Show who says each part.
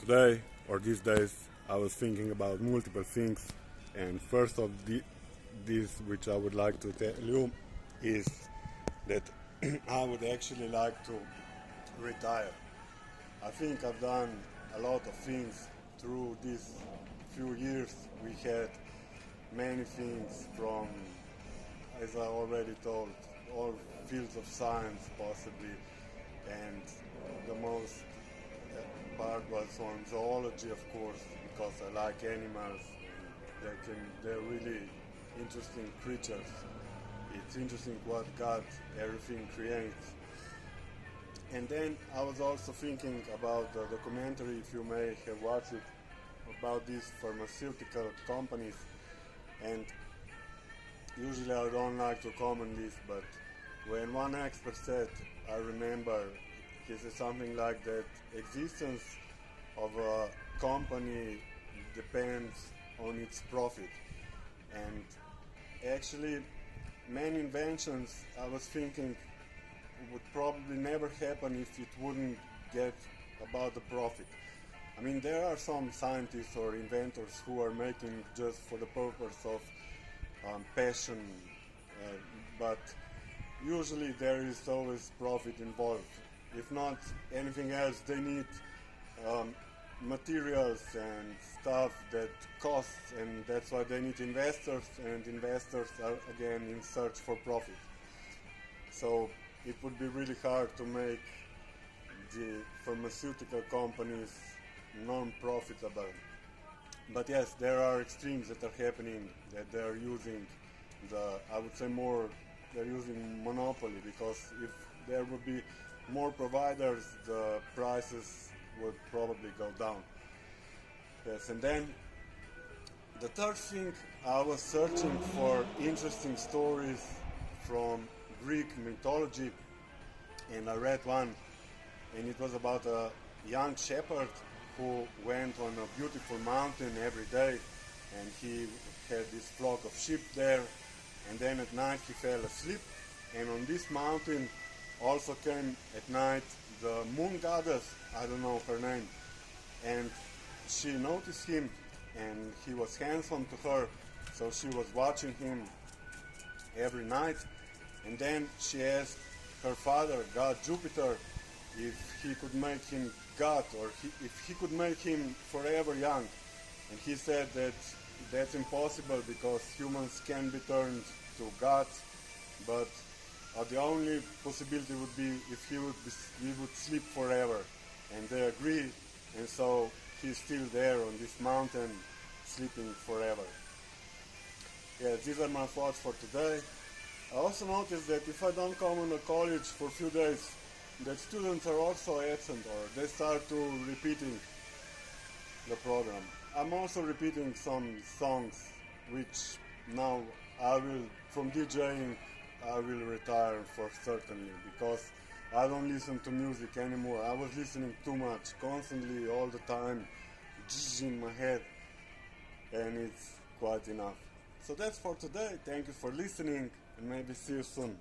Speaker 1: Today, or these days, I was thinking about multiple things, and first of this, which I would like to tell you, is that I would actually like to retire. I think I've done a lot of things through these few years. We had many things from, as I already told, all fields of science possibly, and the most part was on zoology, of course, because I like animals. And they're really interesting creatures. It's interesting what God everything creates. And then I was also thinking about the documentary, if you may have watched it, about these pharmaceutical companies. And usually I don't like to comment this, but when one expert said, I remember, he said something like that existence of a company depends on its profit. And actually many inventions, I was thinking, would probably never happen if it wouldn't get about the profit. I mean, there are some scientists or inventors who are making just for the purpose of passion, but usually there is always profit involved. If not anything else, they need materials and stuff that costs, and that's why they need investors, and investors are again in search for profit. So it would be really hard to make the pharmaceutical companies non-profitable. But yes, there are extremes that are happening, that they are using I would say more, they're using monopoly, because if there would be more providers, the prices would probably go down. Yes, and then the third thing, I was searching for interesting stories from Greek mythology, and I read one, and it was about a young shepherd who went on a beautiful mountain every day, and he had this flock of sheep there, and then at night he fell asleep, and on this mountain also came at night the moon goddess, I don't know her name, and she noticed him, and he was handsome to her, so she was watching him every night. And then she asked her father, God Jupiter, if he could make him God, or if he could make him forever young. And he said that that's impossible because humans can be turned to gods, but the only possibility would be if he would sleep forever. And they agreed, and so he's still there on this mountain, sleeping forever. Yeah, these are my thoughts for today. I also noticed that if I don't come on the college for a few days, that students are also absent, or they start to repeating the program. I'm also repeating some songs, which now from DJing, I will retire for certainly, because I don't listen to music anymore. I was listening too much, constantly, all the time, in my head, and it's quite enough. So that's for today. Thank you for listening, and maybe see you soon.